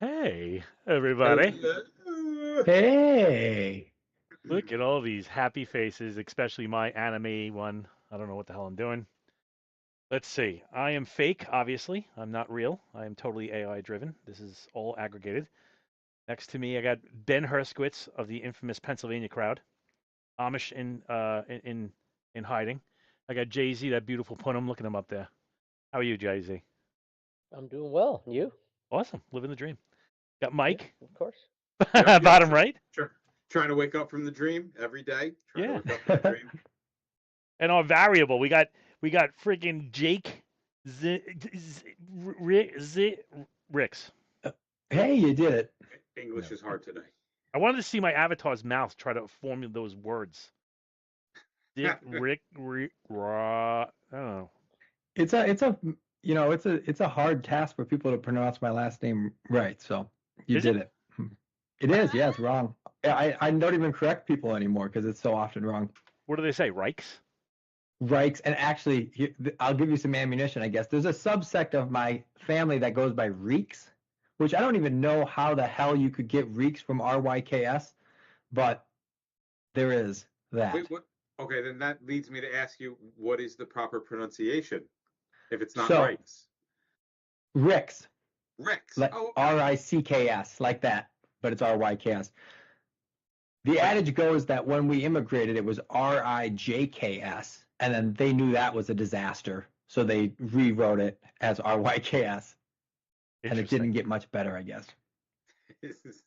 Hey, everybody. Hello. Hey. Look at all these happy faces, especially my anime one. I don't know what the hell I'm doing. Let's see. I am fake, obviously. I'm not real. I am totally AI driven. This is all aggregated. Next to me, I got Ben Herskowitz of the infamous Pennsylvania crowd. Amish in hiding. I got Jay Z, that beautiful Punim. Look at him up there. How are you, Jay Z? I'm doing well. You? Awesome. Living the dream. Got Yeah, Mike, of course. Yep, yep. bottom right. Trying to wake up from the dream every day. Trying to Yeah. wake up from the dream. And our variable, we got freaking Jake Z, Z Ricks. Hey, you did it. English No. is hard today. I wanted to see my avatar's mouth try to form those words. Dick Rick Raw. I don't know. It's a hard task for people to pronounce my last name right. So you Is did it? it. It is. Yeah, it's wrong. I don't even correct people anymore because it's so often wrong. What do they say? Reichs? Reichs, and actually, I'll give you some ammunition. I guess there's a subsect of my family that goes by Reeks, which I don't even know how the hell you could get Reeks from RYKS, but there is that. Wait, what? Okay, then that leads me to ask you, what is the proper pronunciation if it's not So rights? Ricks, Rex. like Oh, okay. RICKS, like that, but it's RYKS. The Like, adage goes that when we immigrated, it was RIJKS, and then they knew that was a disaster, so they rewrote it as RYKS, and it Interesting. didn't get much better, I guess. this is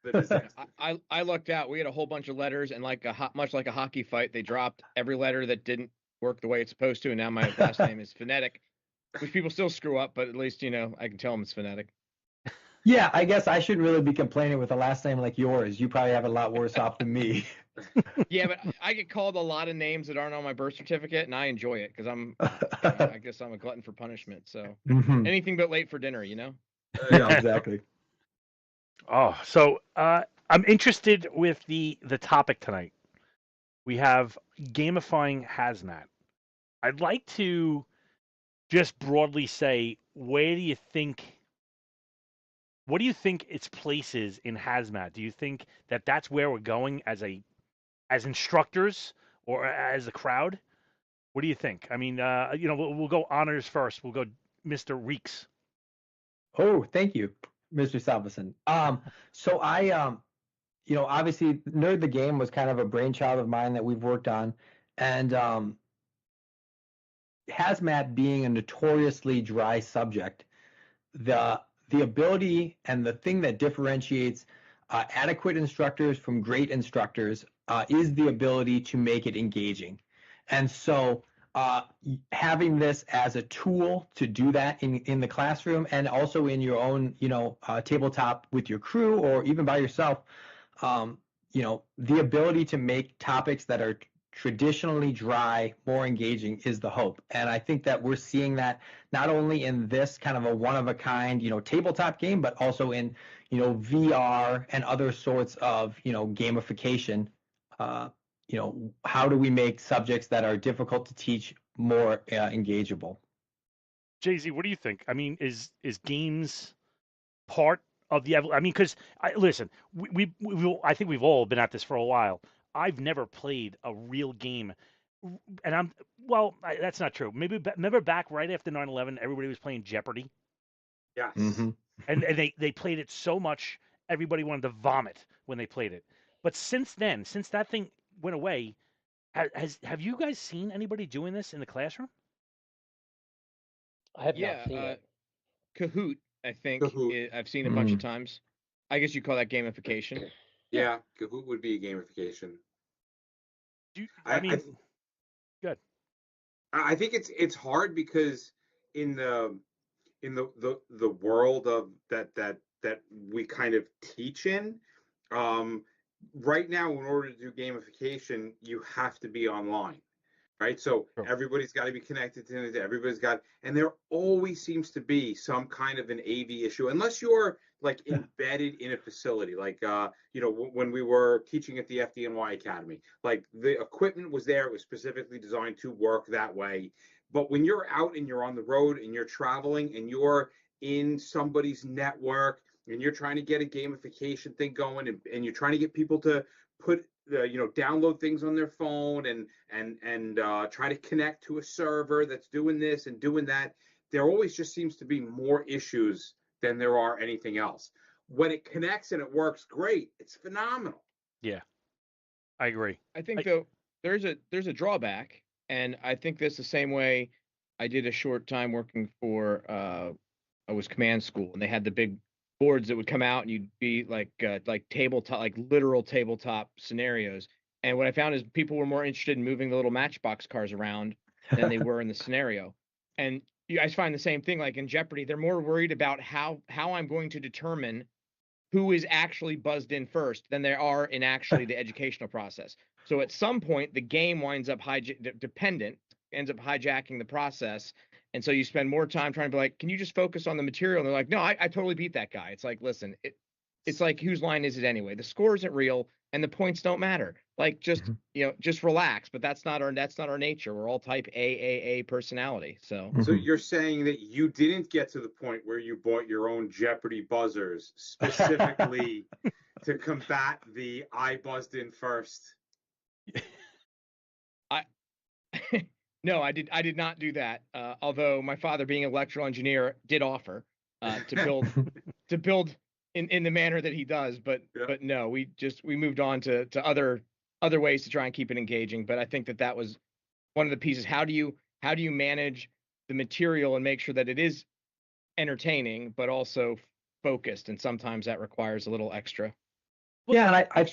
the Yeah, disaster. I lucked out. We had a whole bunch of letters, and much like a hockey fight, they dropped every letter that didn't work the way it's supposed to, and now my last name is phonetic, which people still screw up, but at least I can tell them it's phonetic. Yeah, I guess I shouldn't really be complaining with a last name like yours. You probably have it a lot worse off than me. Yeah, but I get called a lot of names that aren't on my birth certificate, and I enjoy it because I guess I'm a glutton for punishment. So Hmm. anything but late for dinner. There Yeah, you go. exactly. Oh, so I'm interested with the topic tonight. We have gamifying hazmat. I'd like to just broadly say, what do you think its place is in hazmat? Do you think that that's where we're going as instructors or as a crowd? What do you think? I mean, we'll go honors first. We'll go Mr. Reeks. Oh, thank you, Mr. Salveson. So obviously, Nerd the Game was kind of a brainchild of mine that we've worked on, and hazmat being a notoriously dry subject, the the ability and the thing that differentiates adequate instructors from great instructors is the ability to make it engaging. And so uh, having this as a tool to do that in the classroom and also in your own, tabletop with your crew or even by yourself, the ability to make topics that are traditionally dry more engaging is the hope. And I think that we're seeing that not only in this kind of a one of a kind, tabletop game, but also in, VR and other sorts of, gamification. Uh, how do we make subjects that are difficult to teach more engageable? Jay Z, what do you think? I mean, is games part of the I mean, because listen, I think we've all been at this for a while. I've never played a real game, and that's not true. Maybe remember back right after 9/11, everybody was playing Jeopardy, Yes. Mm-hmm. and they played it so much, everybody wanted to vomit when they played it. But since then, since that thing went away, have you guys seen anybody doing this in the classroom? I have not Yeah, seen it. Kahoot. I think Kahoot. I've seen a bunch of Mm. times. I guess you call that gamification. Yeah. Yeah, Kahoot would be a gamification. I I, I mean, good. I think it's hard because in the world of that we kind of teach in, um, right now in order to do gamification, you have to be online, right? So True. everybody's got to be connected to it. Everybody's got, and there always seems to be some kind of an AV issue, unless you're like embedded in a facility. Like, when we were teaching at the FDNY Academy, like the equipment was there. It was specifically designed to work that way. But when you're out and you're on the road and you're traveling and you're in somebody's network and you're trying to get a gamification thing going, and you're trying to get people to put download things on their phone and try to connect to a server that's doing this and doing that, there always just seems to be more issues than there are anything else. When it connects and it works great, it's phenomenal. Yeah, I agree. I think though there's a drawback, and I think that's the same way. I did a short time working for I was command school, and they had the big boards that would come out, and you'd be like tabletop, like literal tabletop scenarios. And what I found is people were more interested in moving the little Matchbox cars around than they were in the scenario. And you guys find the same thing, like in Jeopardy, they're more worried about how I'm going to determine who is actually buzzed in first than there are in actually the educational process. So at some point, the game winds up ends up hijacking the process. And so you spend more time trying to be like, can you just focus on the material? And they're like, no, I totally beat that guy. It's like, listen, it's like, whose line is it anyway? The score isn't real and the points don't matter. Like, just, just relax. But that's not our nature. We're all type A personality. So you're saying that you didn't get to the point where you bought your own Jeopardy buzzers specifically to combat the I buzzed in first? No, I did not do that. Although my father, being an electrical engineer, did offer to build in the manner that he does. But no, we moved on to other ways to try and keep it engaging. But I think that was one of the pieces. How do you manage the material and make sure that it is entertaining but also focused? And sometimes that requires a little extra. Yeah, and I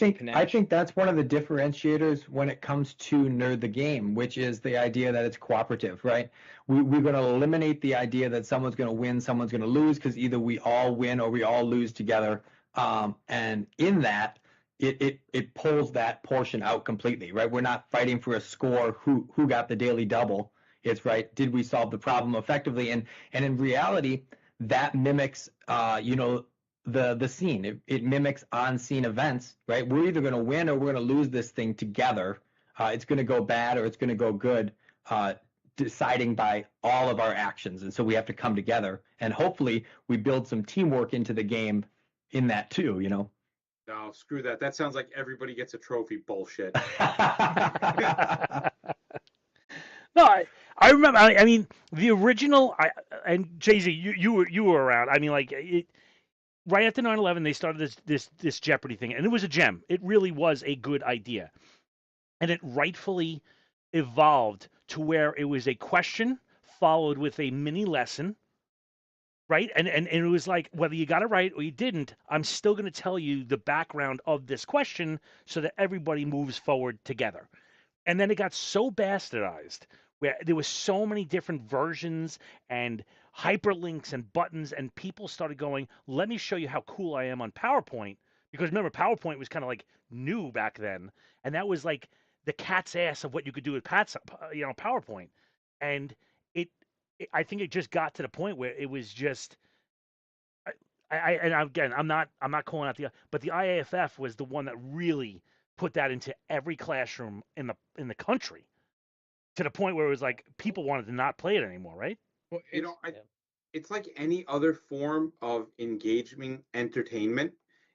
think that's one of the differentiators when it comes to Nerd the Game, which is the idea that it's cooperative, right? We're going to eliminate the idea that someone's going to win, someone's going to lose, because either we all win or we all lose together. And in that, it pulls that portion out completely, right? We're not fighting for a score, who got the daily double. It's right, did we solve the problem effectively? And in reality, that mimics, the scene. It mimics on-scene events, right? We're either going to win or we're going to lose this thing together. It's going to go bad or it's going to go good, deciding by all of our actions. And so we have to come together, and hopefully we build some teamwork into the game in that too, No, screw that. That sounds like everybody gets a trophy bullshit. No, I remember. I mean, the original. And Jay-Z, you were around. I mean, like right after 9/11, they started this Jeopardy thing, and it was a gem. It really was a good idea, and it rightfully evolved to where it was a question followed with a mini lesson, right? And it was like, whether you got it right or you didn't, I'm still going to tell you the background of this question so that everybody moves forward together. And then it got so bastardized where there was so many different versions and hyperlinks and buttons, and people started going, let me show you how cool I am on PowerPoint. Because remember, PowerPoint was kind of like new back then, and that was like the cat's ass of what you could do with PowerPoint. And I think it just got to the point where it was just and again, I'm not calling out but the IAFF was the one that really put that into every classroom in the country, to the point where it was like people wanted to not play it anymore, right? Well, it's like any other form of engagement entertainment.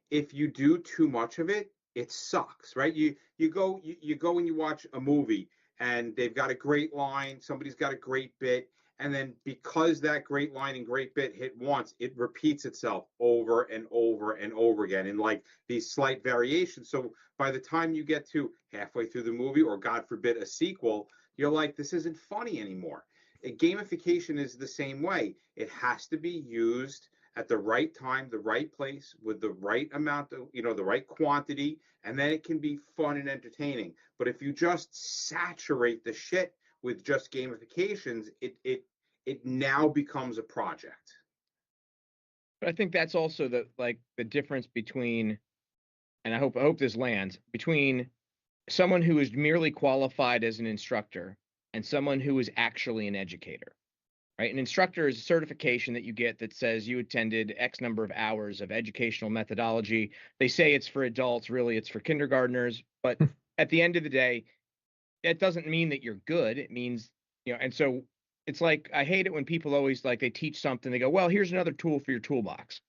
If you do too much of it, it sucks, right? You go and you watch a movie, and they've got a great line, somebody's got a great bit, and then because that great line and great bit hit once, it repeats itself over and over and over again in like these slight variations. So by the time you get to halfway through the movie, or God forbid a sequel, you're like, this isn't funny anymore. Gamification is the same way. It has to be used at the right time, the right place, with the right amount of, the right quantity, and then it can be fun and entertaining. But if you just saturate the shit with just gamifications, it now becomes a project. But I think that's also the difference between, and I hope this lands, between someone who is merely qualified as an instructor and someone who is actually an educator, right? An instructor is a certification that you get that says you attended X number of hours of educational methodology. They say it's for adults, really it's for kindergartners. But at the end of the day, that doesn't mean that you're good. It means, and so it's like, I hate it when people always, like, they teach something, they go, well, here's another tool for your toolbox.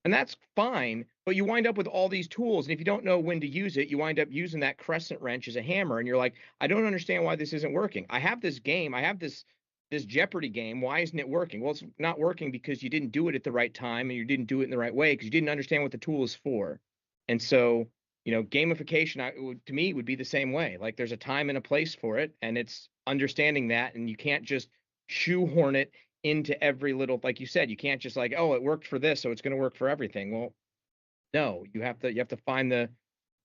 And that's fine, but you wind up with all these tools, and if you don't know when to use it, you wind up using that crescent wrench as a hammer, and you're like, I don't understand why this isn't working. I have this game, I have this Jeopardy game. Why isn't it working? Well, it's not working because you didn't do it at the right time and you didn't do it in the right way because you didn't understand what the tool is for. And so, gamification to me would be the same way. Like there's a time and a place for it, and it's understanding that, and you can't just shoehorn it into every little, like you said, you can't just like, oh, it worked for this, so it's going to work for everything. Well, no, you have to find the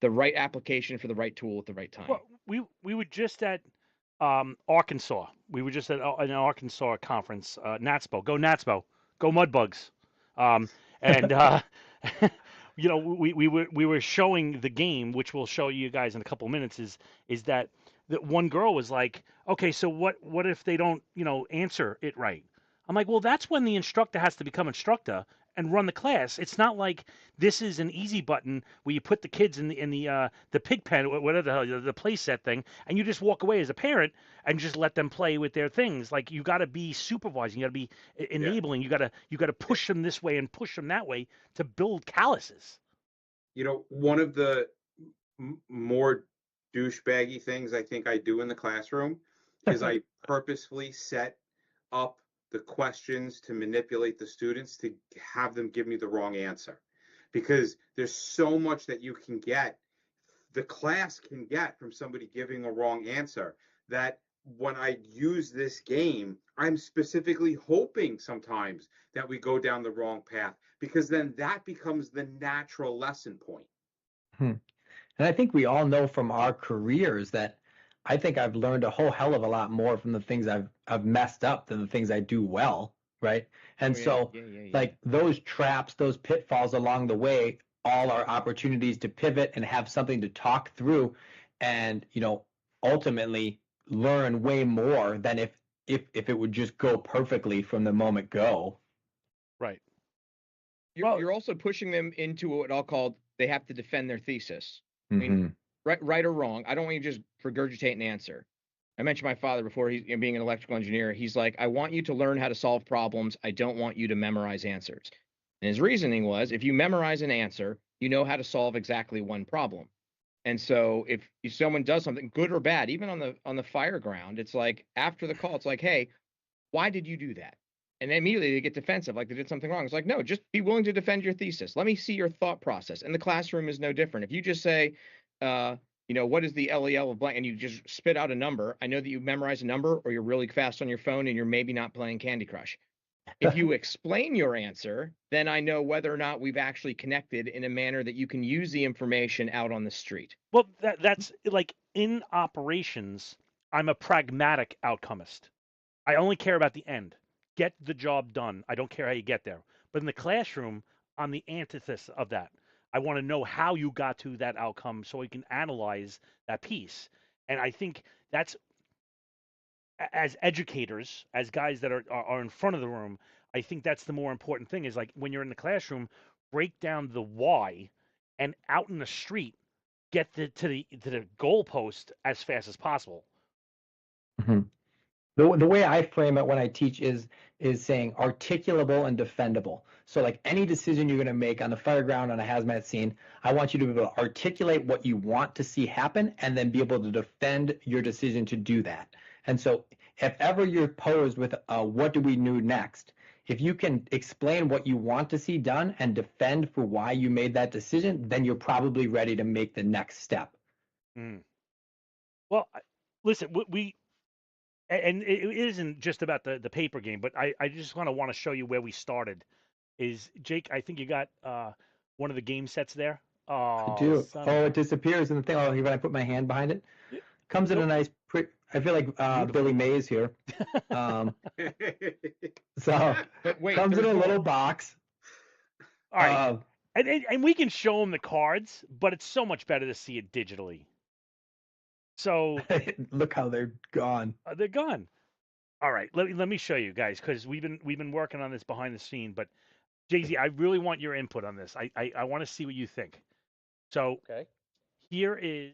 right application for the right tool at the right time. Well, we were just at Arkansas. We were just at an Arkansas conference. NATSPO, go NATSPO, go Mudbugs. And we were showing the game, which we'll show you guys in a couple of minutes. Is that one girl was like, okay, so what if they don't answer it right? I'm like, well, that's when the instructor has to become instructor and run the class. It's not like this is an easy button where you put the kids in the pig pen, whatever the hell, the play set thing, and you just walk away as a parent and just let them play with their things. Like you got to be supervising, you got to be Yeah. enabling, you got to push them this way and push them that way to build calluses. One of the more douchebaggy things I think I do in the classroom is I purposefully set up the questions to manipulate the students to have them give me the wrong answer, because there's so much that you can get, the class can get from somebody giving a wrong answer, that when I use this game, I'm specifically hoping sometimes that we go down the wrong path, because then that becomes the natural lesson point. Hmm. And I think we all know from our careers that I think I've learned a whole hell of a lot more from the things I've messed up than the things I do well, right? Oh And yeah, so yeah, yeah, yeah. like those traps, those pitfalls along the way, all are opportunities to pivot and have something to talk through and, ultimately learn way more than if it would just go perfectly from the moment go. Right. You're Well, you're also pushing them into what I'll call they have to defend their thesis. I mean, Hmm. right or wrong, I don't want you to just regurgitate an answer. I mentioned my father before. He's being an electrical engineer. He's like, I want you to learn how to solve problems. I don't want you to memorize answers. And his reasoning was, if you memorize an answer, you know how to solve exactly one problem. And so if someone does something good or bad, even on the fire ground, it's like after the call, it's like, hey, why did you do that? And then immediately they get defensive, like they did something wrong. It's like, no, just be willing to defend your thesis. Let me see your thought process. And the classroom is no different. If you just say, what is the LEL of blank, and you just spit out a number, I know that you memorize a number or you're really fast on your phone and you're maybe not playing Candy Crush. If you explain your answer, then I know whether or not we've actually connected in a manner that you can use the information out on the street. well, that's like in operations. I'm a pragmatic outcomist. I only care about the end. Get the job done. I don't care how you get there. But in the classroom, I'm the antithesis of that. I want to know how you got to that outcome so we can analyze that piece. And I think that's as educators, as guys that are in front of the room, I think that's the more important thing is like when you're in the classroom, break down the why and out in the street, get to the goalpost as fast as possible. Hmm. The way I frame it when I teach is saying articulable and defendable. So like any decision you're going to make on the fire ground on a hazmat scene, I want you to be able to articulate what you want to see happen and then be able to defend your decision to do that. And so if ever you're posed with what do we do next, if you can explain what you want to see done and defend for why you made that decision, then you're probably ready to make the next step. Mm. Well, listen, and it isn't just about the paper game, but I just want to show you where we started. Is Jake? I think you got one of the game sets there. I Oh, do. son of Oh, a. it disappears in the thing. Oh, when I put my hand behind it. Comes in a Nope. nice, I feel like Billy Beautiful. Mays here. Um, so But wait, comes in there's a little more. box. All right, Uh, and we can show them the cards, but it's so much better to see it digitally. So look how they're gone. they're gone. All right, let me show you guys because we've been working on this behind the scene. But Jay Z, I really want your input on this. I want to see what you think. So Okay. here is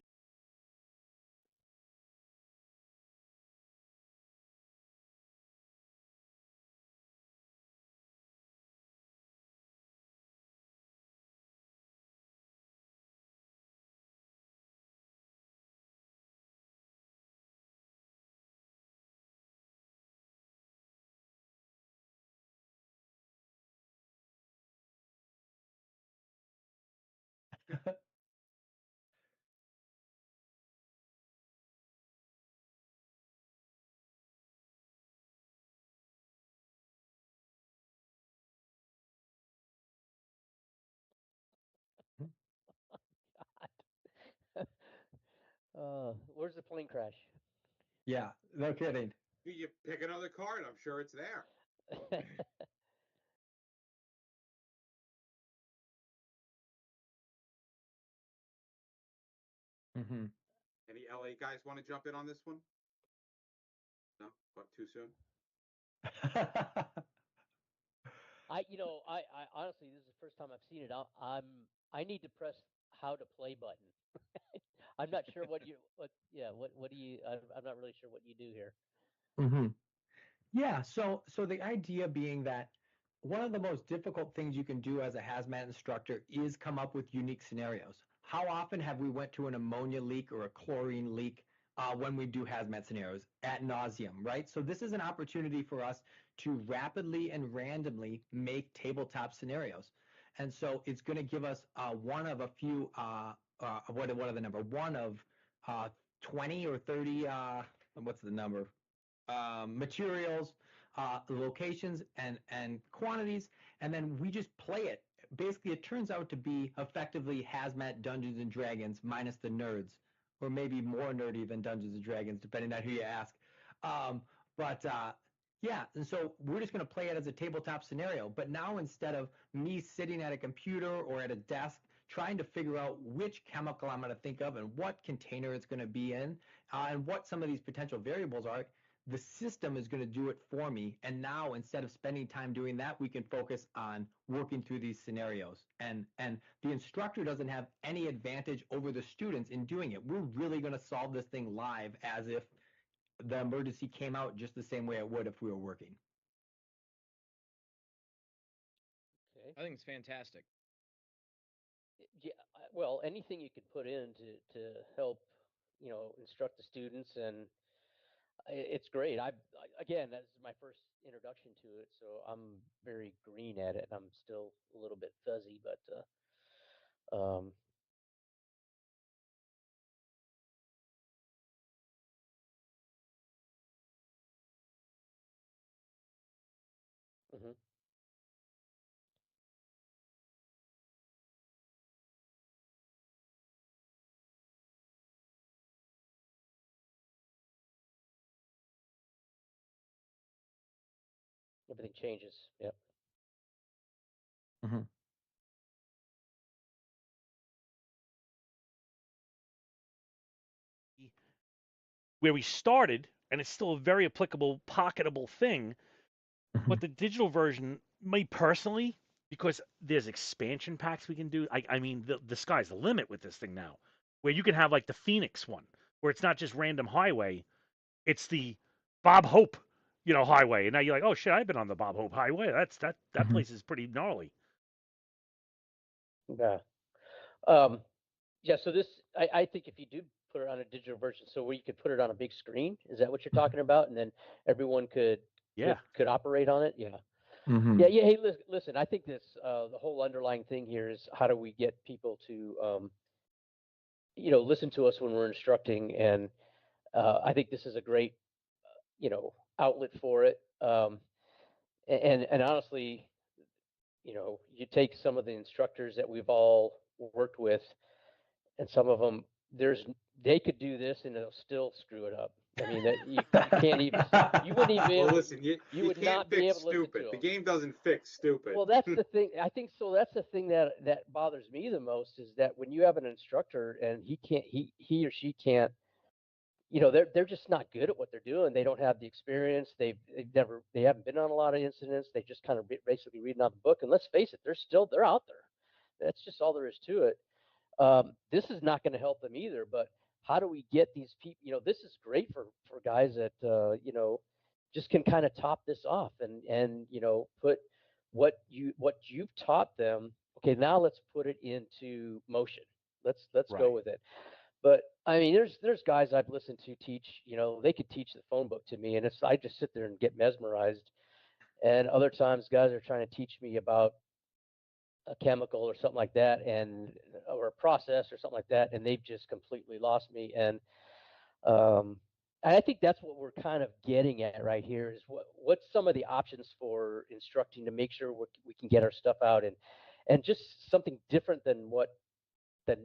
Where's the plane crash? Yeah, no kidding. You pick another card. I'm sure it's there. Hmm. Any LA guys want to jump in on this one? No, but too soon. I honestly, this is the first time I've seen it. I need to press how to play button. I'm not sure what do you, I'm not really sure what you do here. Hmm. Yeah, so the idea being that one of the most difficult things you can do as a hazmat instructor is come up with unique scenarios. How often have we went to an ammonia leak or a chlorine leak when we do hazmat scenarios ad nauseum, right? So this is an opportunity for us to rapidly and randomly make tabletop scenarios. And so it's going to give us one of a few, what are the number? One of 20 or 30, what's the number? Materials, locations, and quantities, and then we just play it. Basically, it turns out to be effectively hazmat Dungeons and Dragons minus the nerds, or maybe more nerdy than Dungeons and Dragons, depending on who you ask. But yeah, and so we're just going to play it as a tabletop scenario. But now instead of me sitting at a computer or at a desk trying to figure out which chemical I'm going to think of and what container it's going to be in, and what some of these potential variables are, the system is going to do it for me. And now instead of spending time doing that, we can focus on working through these scenarios. And the instructor doesn't have any advantage over the students in doing it. We're really going to solve this thing live as if the emergency came out just the same way it would if we were working. Okay. I think it's fantastic. Yeah, well, anything you can put in to help, instruct the students, and it's great. Again, that's my first introduction to it, so I'm very green at it. I'm still a little bit fuzzy, but um, mhm. Everything changes. Yep. Mm-hmm. Where we started, and it's still a very applicable, pocketable thing. Mm-hmm. But the digital version, me personally, because there's expansion packs we can do. I mean, the sky's the limit with this thing now, where you can have like the Phoenix one, where it's not just random highway, it's the Bob Hope, highway. And now you're like, oh shit, I've been on the Bob Hope highway. That Mm-hmm. place is pretty gnarly. Yeah. Um, yeah. So I think if you do put it on a digital version, so where you could put it on a big screen, is that what you're talking about? And then everyone could Yeah, could operate on it. Yeah. Mm-hmm. Yeah. Yeah. Hey, listen. I think this the whole underlying thing here is how do we get people to listen to us when we're instructing, and I think this is a great outlet for it. And honestly, you take some of the instructors that we've all worked with, and some of them, they could do this and it'll still screw it up. I mean, that you can't even, you wouldn't even be Well, able to, listen, you you you would can't not be fix able to listen to stupid. The them. game doesn't fix stupid. Well, that's the thing. I think so. That's the thing that bothers me the most is that when you have an instructor and he or she can't, they're just not good at what they're doing. They don't have the experience. They haven't been on a lot of incidents. They just kind of basically reading out the book. And let's face it, they're out there. That's just all there is to it. This is not going to help them either. But how do we get these people? This is great for guys that just can kind of top this off and put what you've taught them. Okay, now let's put it into motion. Let's go right. with it. But I mean, there's guys I've listened to teach. They could teach the phone book to me, and I just sit there and get mesmerized. And other times, guys are trying to teach me about a chemical or something like that, and or a process or something like that, and they've just completely lost me. And I think that's what we're kind of getting at right here is what's some of the options for instructing to make sure we can get our stuff out and just something different than than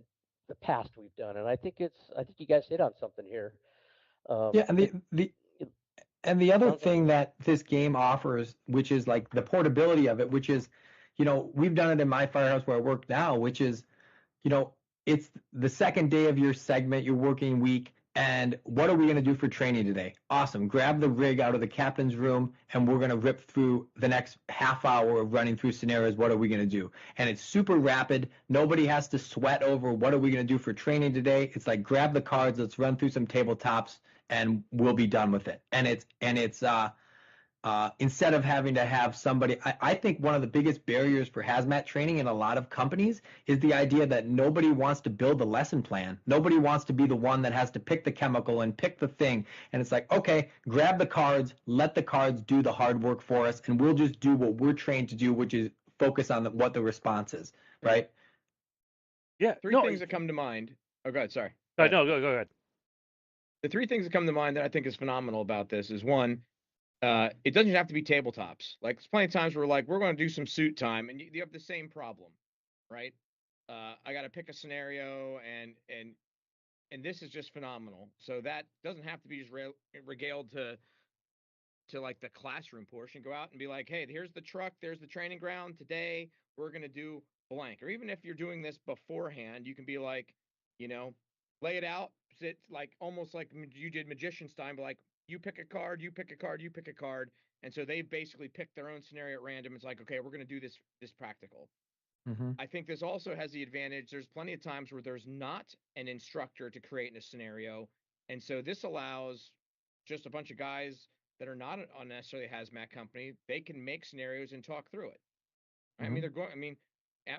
the past we've done. And I think you guys hit on something here. Yeah, and the other Sounds like thing that this game offers, which is like the portability of it, which is, we've done it in my firehouse where I work now, which is, it's the second day of your segment, your working week, and what are we going to do for training today? Awesome. Grab the rig out of the captain's room, and we're going to rip through the next half hour of running through scenarios. What are we going to do? And it's super rapid. Nobody has to sweat over what are we going to do for training today. It's like grab the cards, let's run through some tabletops, and we'll be done with it. And it's instead of having to have somebody, I think one of the biggest barriers for hazmat training in a lot of companies is the idea that nobody wants to build a lesson plan. Nobody wants to be the one that has to pick the chemical and pick the thing. And it's like, okay, grab the cards, let the cards do the hard work for us, and we'll just do what we're trained to do, which is focus on what the response is, right? Yeah. Three things that come to mind. Oh, go ahead. Sorry. No, go ahead. The three things that come to mind that I think is phenomenal about this is one, it doesn't have to be tabletops. Like, there's plenty of times where we're going to do some suit time, and you have the same problem, right? I got to pick a scenario, and this is just phenomenal. So that doesn't have to be just regaled to like the classroom portion. Go out and be like, hey, here's the truck, there's the training ground. Today we're going to do blank. Or even if you're doing this beforehand, you can be like, lay it out, sit like almost like you did Magician's Time, but like you pick a card, you pick a card, you pick a card. And so they basically picked their own scenario at random. It's like, okay, we're going to do this practical. Mm-hmm. I think this also has the advantage. There's plenty of times where there's not an instructor to create in a scenario. And so this allows just a bunch of guys that are not on necessarily a hazmat company. They can make scenarios and talk through it. Mm-hmm.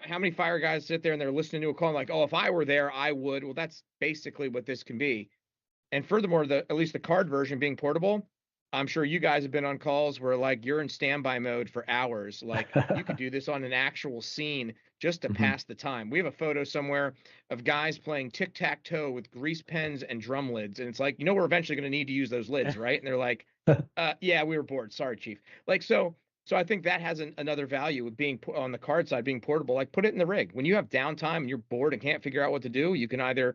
How many fire guys sit there and they're listening to a call and like, oh, if I were there, I would. Well, that's basically what this can be. And furthermore, at least the card version being portable, I'm sure you guys have been on calls where like you're in standby mode for hours. Like you could do this on an actual scene just to Mm-hmm. pass the time. We have a photo somewhere of guys playing tic-tac-toe with grease pens and drum lids. And it's like, we're eventually going to need to use those lids, right? And they're like, yeah, we were bored. Sorry, Chief. Like, so I think that has another value with being on the card side, being portable. Like, put it in the rig. When you have downtime and you're bored and can't figure out what to do, you can either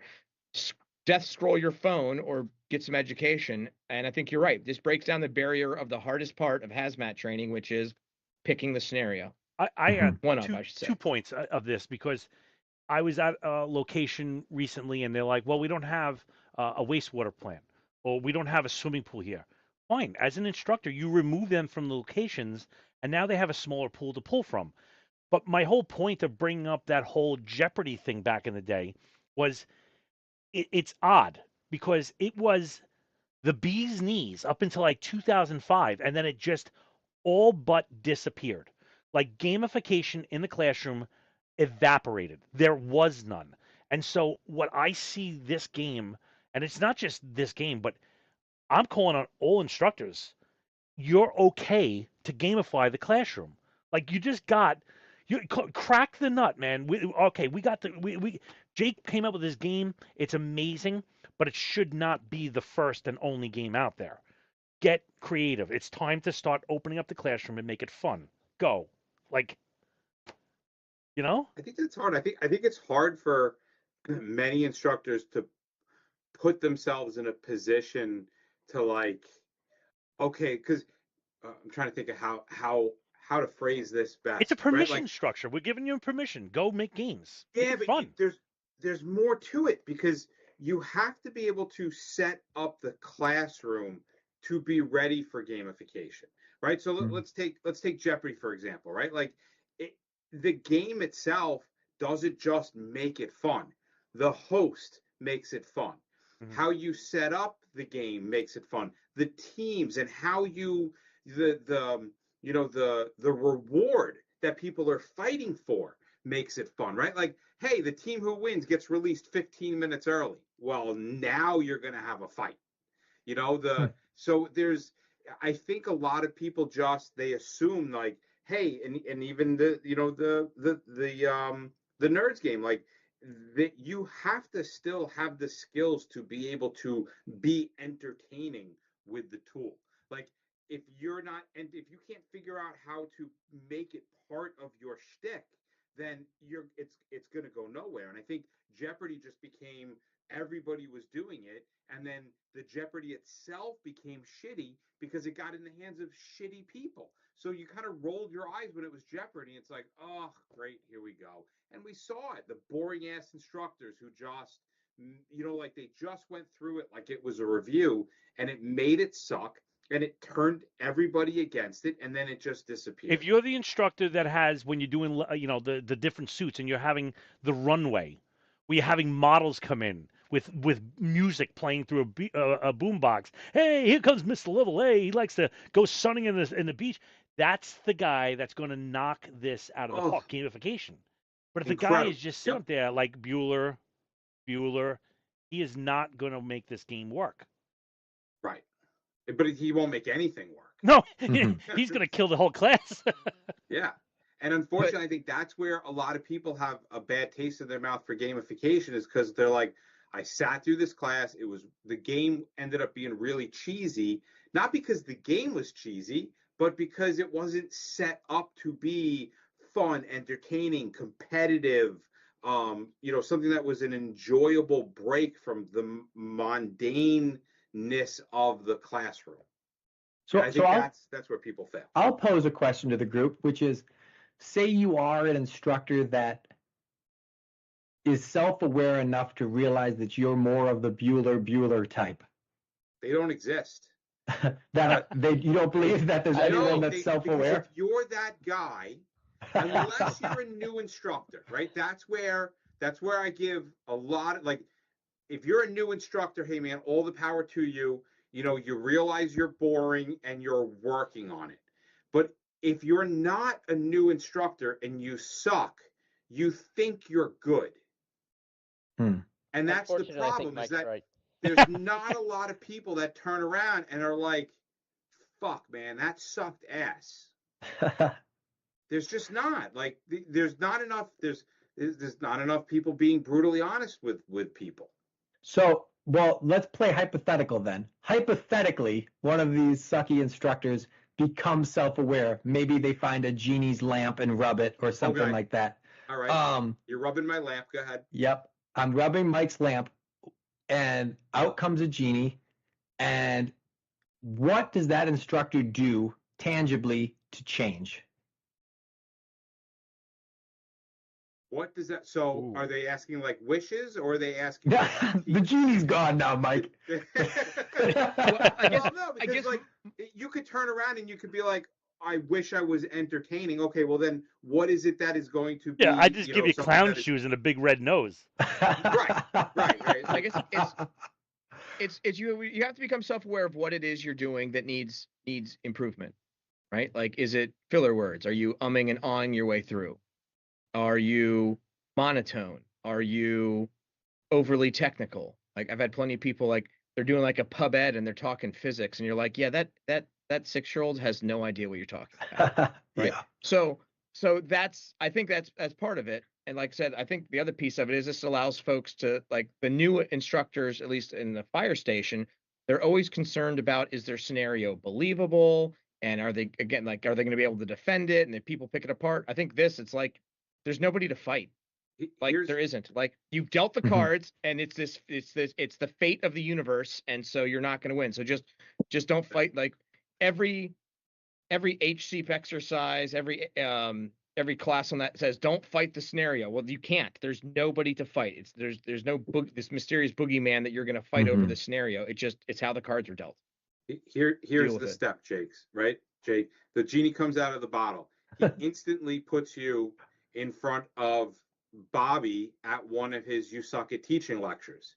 death scroll your phone or get some education. And I think you're right. This breaks down the barrier of the hardest part of hazmat training, which is picking the scenario. I had I should say. 2 points of this because I was at a location recently and they're like, well, we don't have a wastewater plant or we don't have a swimming pool here. Fine. As an instructor, you remove them from the locations and now they have a smaller pool to pull from. But my whole point of bringing up that whole Jeopardy thing back in the day was it's odd because it was the bee's knees up until like 2005 and then it just all but disappeared. Like gamification in the classroom evaporated. There was none. And so what I see this game, and it's not just this game, but I'm calling on all instructors, you're okay to gamify the classroom. Like you crack the nut, man. We got we Jake came up with this game. It's amazing, but it should not be the first and only game out there. Get creative. It's time to start opening up the classroom and make it fun. Go. Like, I think that's hard. I think it's hard for many instructors to put themselves in a position to like, okay, because I'm trying to think of how to phrase this best. It's a permission right? Like, structure. We're giving you permission. Go make games. yeah, Make it but fun. there's more to it because you have to be able to set up the classroom to be ready for gamification, right? So let's take Jeopardy for example, right? Like the game itself doesn't just make it fun. The host makes it fun. Mhm. How you set up the game makes it fun. The teams and how the reward that people are fighting for makes it fun, right? Like, hey, the team who wins gets released 15 minutes early. Well, now you're going to have a fight. So I think a lot of people they assume like, hey, and even the nerds game, like that you have to still have the skills to be able to be entertaining with the tool. Like if you're not, and if you can't figure out how to make it part of your shtick, then it's going to go nowhere. And I think Jeopardy just became, everybody was doing it, and then the Jeopardy itself became shitty because it got in the hands of shitty people. So you kind of rolled your eyes when it was Jeopardy. It's like, oh, great, here we go. And we saw it, the boring ass instructors who just, like they just went through it like it was a review, and it made it suck, and it turned everybody against it, and then it just disappeared. If you're the instructor that has, when you're doing, the different suits, and you're having the runway, where you're having models come in with music playing through a boombox. Hey, here comes Mr. Little. Hey, he likes to go sunning in the beach. That's the guy that's going to knock this out of the park. Gamification. But if the guy is just sitting up there like Bueller, he is not going to make this game work. Right. But he won't make anything work. No, he's going to kill the whole class. Yeah. And unfortunately, I think that's where a lot of people have a bad taste in their mouth for gamification, is because they're like, I sat through this class. The game ended up being really cheesy, not because the game was cheesy, but because it wasn't set up to be fun, entertaining, competitive, something that was an enjoyable break from the mundaneness of the classroom. So I think that's where people fail. I'll pose a question to the group, which is, say you are an instructor that is self-aware enough to realize that you're more of the Bueller type. They don't exist. You don't believe that there's anyone that's self-aware? If you're that guy, unless you're a new instructor, right? That's where I give a lot of, like, if you're a new instructor, hey man, all the power to you. You realize you're boring and you're working on it. But if you're not a new instructor and you suck, you think you're good. And that's the problem, is that there's not a lot of people that turn around and are like, fuck, man, that sucked ass. There's just not. Like, there's not enough people being brutally honest with people. So, well, let's play hypothetical then. Hypothetically, one of these sucky instructors becomes self-aware. Maybe they find a genie's lamp and rub it or something like that. All right. You're rubbing my lamp. Go ahead. Yep. I'm rubbing Mike's lamp, and out comes a genie. And what does that instructor do tangibly to change? What does that? So, ooh. Are they asking like wishes, or are they asking? The genie's gone now, Mike. I guess like you could turn around and you could be like, I wish I was entertaining. Okay, well then, what is it that is going to be? Yeah, I just give you clown shoes and a big red nose. Right. I guess it's you have to become self-aware of what it is you're doing that needs improvement, right? Like, is it filler words? Are you umming and ahhing your way through? Are you monotone? Are you overly technical? Like, I've had plenty of people, like, they're doing like a pub ed and they're talking physics, and you're like, yeah, that 6-year-old has no idea what you're talking about. Right. Yeah. So I think that's part of it. And like I said, I think the other piece of it is this allows folks to, like, the new instructors, at least in the fire station, they're always concerned about, is their scenario believable? And are they going to be able to defend it? And if people pick it apart, I think it's like, there's nobody to fight. Like, there isn't. Like, you've dealt the cards, and it's the fate of the universe, and so you're not going to win. So just don't fight. Like, every HCP exercise, every class on that says don't fight the scenario. Well, you can't. There's nobody to fight. There's no this mysterious boogeyman that you're going to fight over the scenario. It's how the cards are dealt. Here's the step, Jakes. Right, Jake. The genie comes out of the bottle. He instantly puts you in front of Bobby at one of his "You Suck at Teaching" lectures.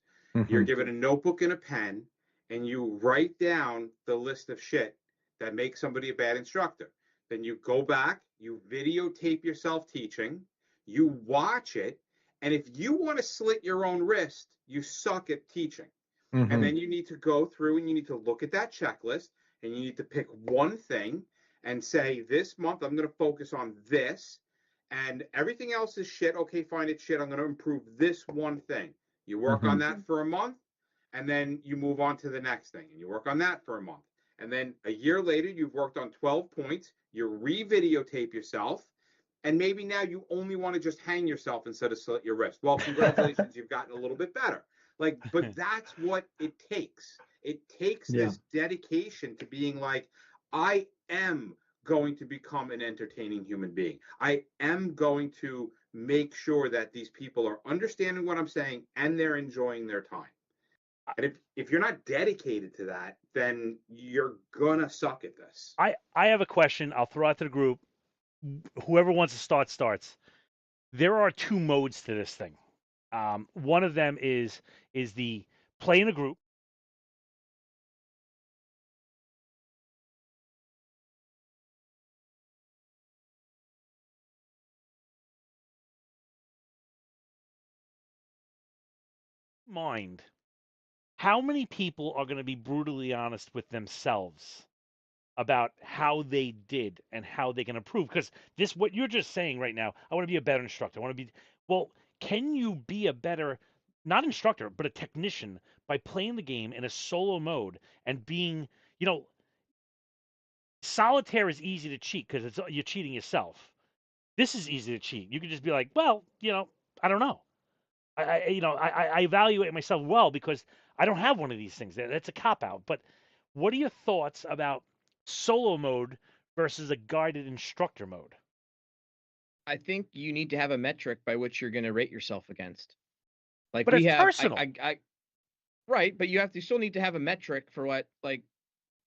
You're given a notebook and a pen, and you write down the list of shit that makes somebody a bad instructor. Then you go back, you videotape yourself teaching, you watch it, and if you want to slit your own wrist, you suck at teaching. And then you need to go through and you need to look at that checklist, and you need to pick one thing and say, this month I'm going to focus on this. and everything else is shit. Okay, fine, it's shit. I'm going to improve this one thing. You work on that for a month, and then you move on to the next thing, and you work on that for a month. And then a year later, you've worked on 12 points. You re-videotape yourself, and maybe now you only want to just hang yourself instead of slit your wrist. Well, congratulations, you've gotten a little bit better. Like, but that's what it takes. It takes this dedication to being like, I am going to become an entertaining human being. I am going to make sure that these people are understanding what I'm saying and they're enjoying their time. And if you're not dedicated to that, then you're gonna suck at this. I have a question. I'll throw out to the group. Whoever wants to start starts. There are two modes to this thing. One of them is the play in a group. Mind, how many people are going to be brutally honest with themselves about how they did and how they can improve? Because this, what you're just saying right now, I want to be a better instructor. I want to be, well, can you be a better, not instructor, but a technician by playing the game in a solo mode and being, you know, solitaire is easy to cheat because it's you're cheating yourself. This is easy to cheat. You can just be like, well, I don't know. I evaluate myself well because I don't have one of these things. That's a cop out. But what are your thoughts about solo mode versus a guided instructor mode? I think you need to have a metric by which you're going to rate yourself against. Like But we it's have, personal. right, but you still need to have a metric for what, like,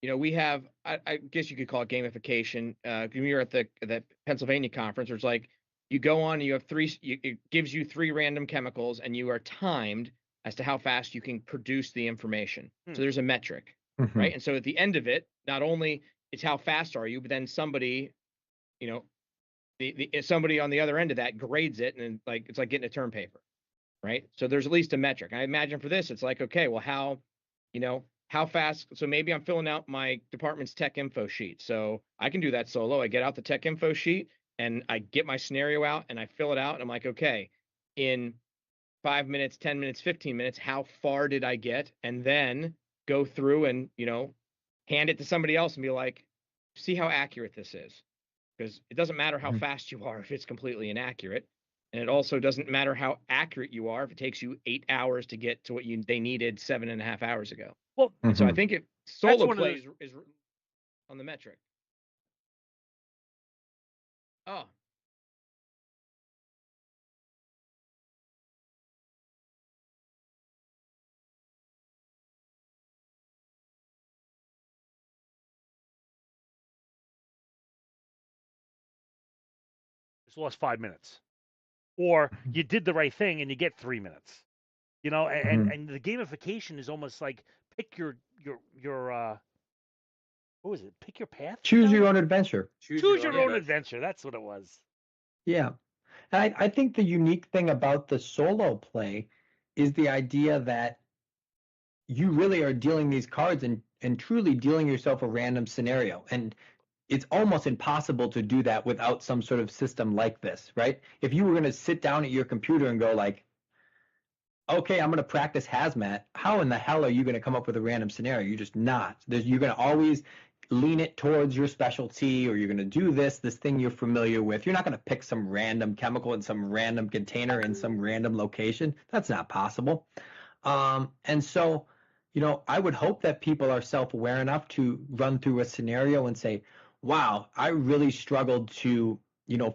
we have, I guess you could call it gamification. We were at the Pennsylvania conference, where it's like you go on and you have it gives you 3 random chemicals and you are timed as to how fast you can produce the information. So there's a metric, right? And so at the end of it, not only it's how fast are you, but then somebody, somebody on the other end of that grades it, and like it's like getting a term paper, right? So there's at least a metric. I imagine for this, it's like, okay, well, how fast? So maybe I'm filling out my department's tech info sheet. So I can do that solo. I get out the tech info sheet and I get my scenario out and I fill it out. And I'm like, okay, in 5 minutes, 10 minutes, 15 minutes, how far did I get? And then go through and, hand it to somebody else and be like, see how accurate this is. Because it doesn't matter how fast you are if it's completely inaccurate. And it also doesn't matter how accurate you are if it takes you 8 hours to get to what they needed 7.5 hours ago. Well, so I think solo play is on the metric. Oh. just lost 5 minutes. Or you did the right thing and you get 3 minutes. And the gamification is almost like pick your what was it? Pick your path. Choose your own adventure. Choose your own adventure. That's what it was. Yeah. And I think the unique thing about the solo play is the idea that you really are dealing these cards and truly dealing yourself a random scenario. And it's almost impossible to do that without some sort of system like this, right? If you were going to sit down at your computer and go like, okay, I'm going to practice hazmat, how in the hell are you going to come up with a random scenario? You're just not. You're going to always lean it towards your specialty, or you're going to do this thing you're familiar with. You're not going to pick some random chemical in some random container in some random location. That's not possible. And so, I would hope that people are self-aware enough to run through a scenario and say, wow, I really struggled to,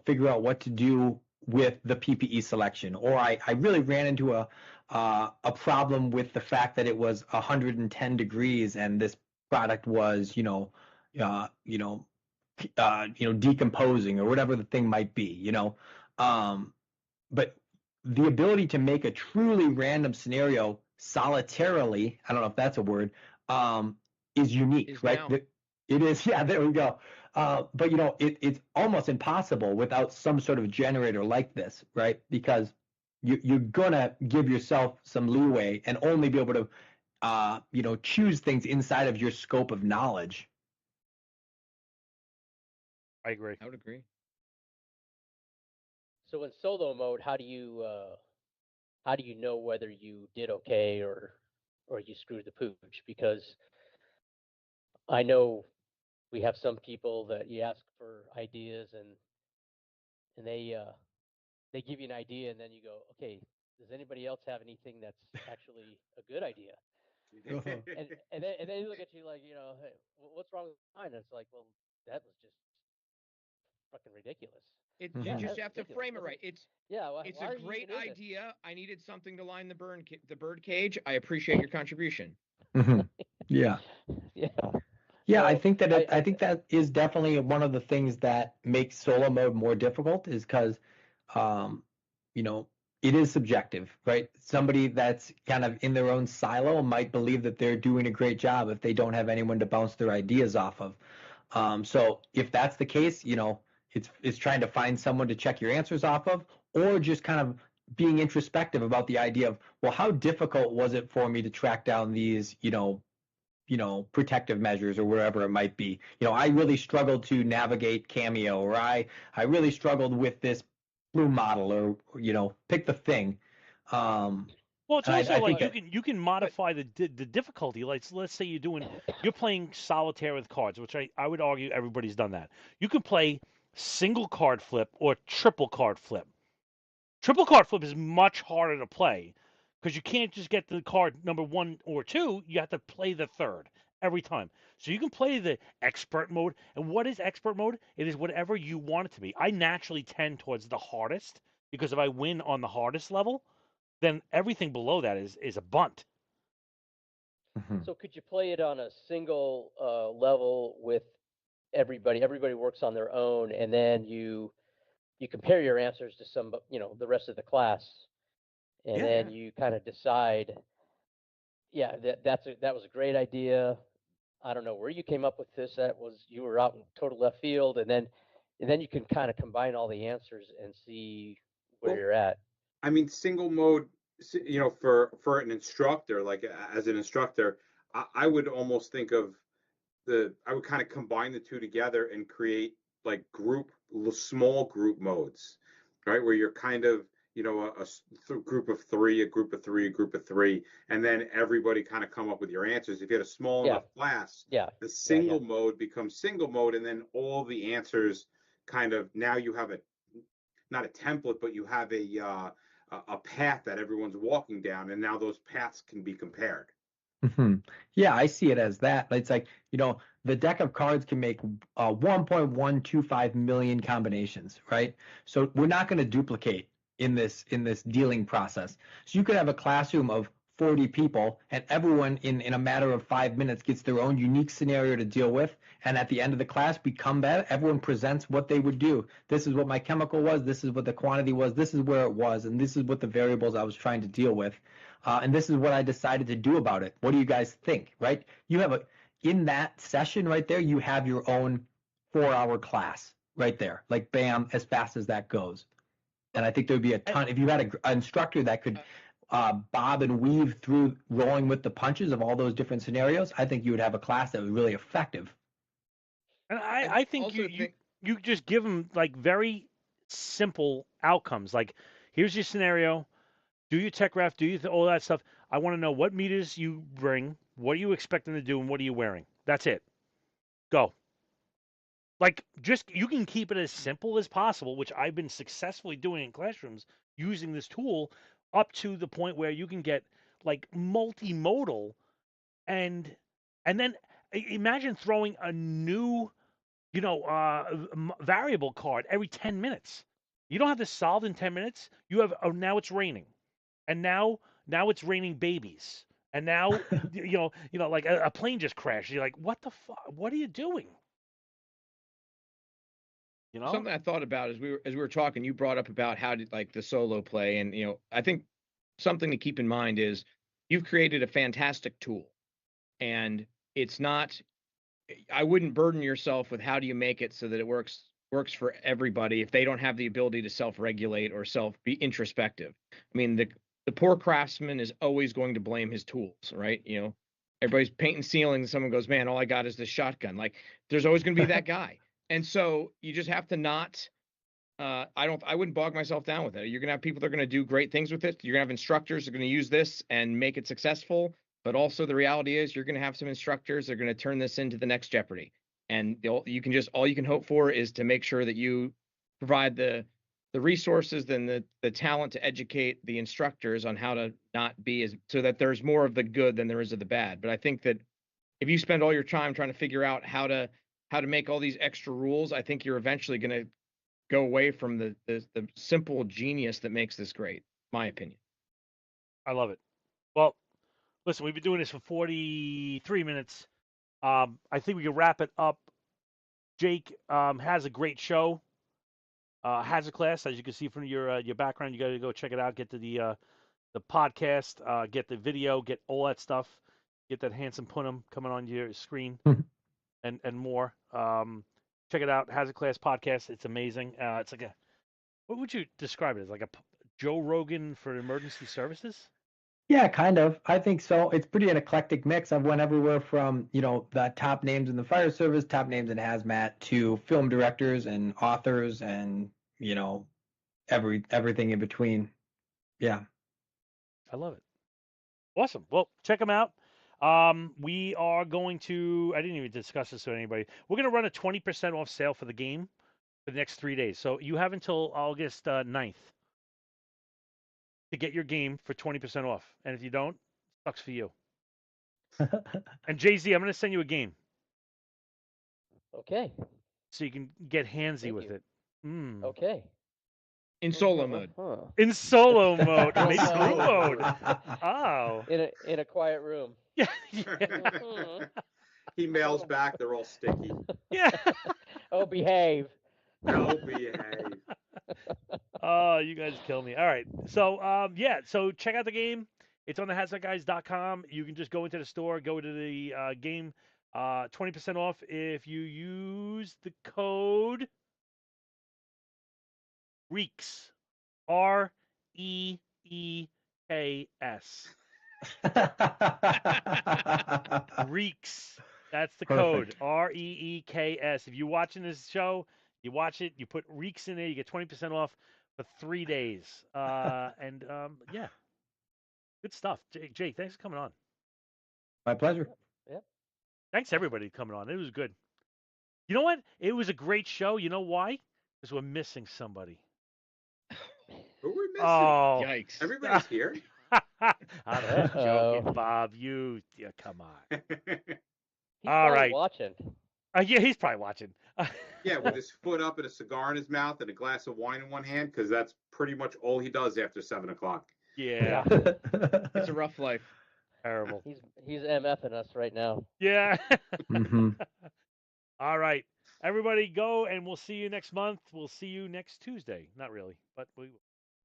figure out what to do with the PPE selection, or I really ran into a problem with the fact that it was 110 degrees and this product was, decomposing or whatever the thing might be, but the ability to make a truly random scenario solitarily, I don't know if that's a word, is unique, right? It is, yeah, there we go. But it's almost impossible without some sort of generator like this, right? Because you're gonna give yourself some leeway and only be able to choose things inside of your scope of knowledge. I agree. I would agree. So in solo mode, how do you know whether you did okay or you screwed the pooch? Because I know we have some people that you ask for ideas and they give you an idea and then you go, okay, does anybody else have anything that's actually a good idea? And then you look at you like, hey, what's wrong with mine? And it's like, well, that was just fucking ridiculous. You Yeah, just that's have to ridiculous. frame it right. It's Yeah, it's why a are you great even in this? idea. I needed something to line the bird cage. I appreciate your contribution. Yeah. Yeah. Yeah, I So think that I think that is definitely one of the things that makes solo mode more difficult is because, um, you know, it is subjective, right? Somebody that's kind of in their own silo might believe that they're doing a great job if they don't have anyone to bounce their ideas off of. So if that's the case, it's trying to find someone to check your answers off of, or just kind of being introspective about the idea of, well, how difficult was it for me to track down these, protective measures or wherever it might be. I really struggled to navigate Cameo, or I really struggled with this blue model, or pick the thing. Well, it's And also I think like that you can modify the difficulty. Like let's say you're playing solitaire with cards, which I would argue everybody's done that. You can play single card flip or triple card flip. Triple card flip is much harder to play because you can't just get the card number 1 or 2. You have to play the third every time. So you can play the expert mode. And what is expert mode? It is whatever you want it to be. I naturally tend towards the hardest because if I win on the hardest level, then everything below that is a bunt. Mhm. so could you play it on a single level with everybody? Everybody works on their own, and then you compare your answers to the rest of the class, and Yeah. then you kind of decide, yeah, that was a great idea. I don't know where you came up with this. You were out in total left field, and then you can kind of combine all the answers and see where Well, you're at. I mean, single mode, for an instructor, like as an instructor, I would almost think of I would kind of combine the two together and create like small group modes, right? Where you're kind of, group of three, a group of three, a group of three, and then everybody kind of come up with your answers. If you had a small Yeah, enough class, yeah, the yeah. single mode becomes single mode, and then all the answers kind of now you have not a template, but you have a path that everyone's walking down, and now those paths can be compared. Mhm. Yeah, I see it as that. It's like, the deck of cards can make 1.125 million combinations, right? So we're not going to duplicate in this dealing process. So you could have a classroom of 40 people, and everyone in a matter of 5 minutes gets their own unique scenario to deal with. And at the end of the class, we come back, everyone presents what they would do. This is what my chemical was, this is what the quantity was, this is where it was, and this is what the variables I was trying to deal with. And this is what I decided to do about it. What do you guys think? Right? In that session right there, you have your own 4-hour class right there. Like bam, as fast as that goes. And I think there would be a And, ton. If you had an instructor that could bob and weave through rolling with the punches of all those different scenarios, I think you would have a class that was really effective. and I I think also think you just give them like very simple outcomes. Like here's your scenario. Do your tech ref, do all that stuff. I want to know what meters you bring, what are you expecting to do, and what are you wearing. That's it. Go. Like just you can keep it as simple as possible, which I've been successfully doing in classrooms using this tool up to the point where you can get like multimodal and then imagine throwing a new variable card every 10 minutes. You don't have to solve in 10 minutes. You have, oh, now it's raining. And now it's raining babies. And now, like a plane just crashed. You're like, what the fuck? What are you doing? You know? something I thought about as we were talking. You brought up about how did like the solo play, and I think something to keep in mind is you've created a fantastic tool, and it's not. I wouldn't burden yourself with how do you make it so that it works for everybody if they don't have the ability to self-regulate or be introspective. I mean, the poor craftsman is always going to blame his tools, right? Everybody's painting ceilings. Someone goes, "Man, all I got is this shotgun." Like, there's always going to be that guy, and so you just have to not I wouldn't bog myself down with it. You're gonna have people that are gonna do great things with it. You're gonna have instructors that are gonna use this and make it successful. But also the reality is you're gonna have some instructors that are gonna turn this into the next Jeopardy. And all you can hope for is to make sure that you provide the resources and the talent to educate the instructors on how to not be as, so that there's more of the good than there is of the bad. But I think that if you spend all your time trying to figure out how to make all these extra rules, I think you're eventually going to go away from the simple genius that makes this great. My opinion. I love it. Well, listen, we've been doing this for 43 minutes. I think we can wrap it up. Jake has a great show. Has a class, as you can see from your background. You got to go check it out. Get to the podcast. Get the video. Get all that stuff. Get that handsome Punim coming on your screen, and more. Check it out. Has a class podcast. It's amazing. It's like what would you describe it as? Like a Joe Rogan for emergency services? Yeah, kind of. I think so. It's pretty an eclectic mix. I've went everywhere from, the top names in the fire service, top names in hazmat, to film directors and authors and, everything in between. Yeah. I love it. Awesome. Well, check them out. We are going to, I didn't even discuss this with anybody. We're going to run a 20% off sale for the game for the next 3 days. So you have until August 9th to get your game for 20% off. And if you don't, sucks for you. And Jay-Z, I'm going to send you a game Okay. so you can get handsy Thank with you. it. Mm. Okay. In solo mode. Uh-huh. In solo mode, Solo maybe crew mode. mode. Oh. In a quiet room. Yeah. Mhm. He mails back. They're all sticky. Yeah. Oh, behave. No behave. Oh, you guys kill me. All right. So, yeah. So check out the game. It's on the hazardguys.com. You can just go into the store, go to the game. 20% off if you use the code REEKS. REEKS. REEKS. That's the code. Perfect. REEKS. If you're watching this show, you watch it, you put REEKS in there, you get 20% off for 3 days. Yeah. Good stuff. Jake, thanks for coming on. My pleasure. Yeah. Thanks everybody coming on. It was good. You know what? It was a great show. You know why? Because we're missing somebody. Who are we missing? Oh. Yikes. Everybody's here. I'm just joking, Uh-oh. Bob. Yeah, come on. He's All probably right. watching. Yeah, he's probably watching. Yeah, with his foot up and a cigar in his mouth and a glass of wine in one hand, because that's pretty much all he does after 7 o'clock. Yeah. It's a rough life. Terrible. He's MFing us right now. Yeah. hmm All right. Everybody go, and we'll see you next month. We'll see you next Tuesday. Not really, but we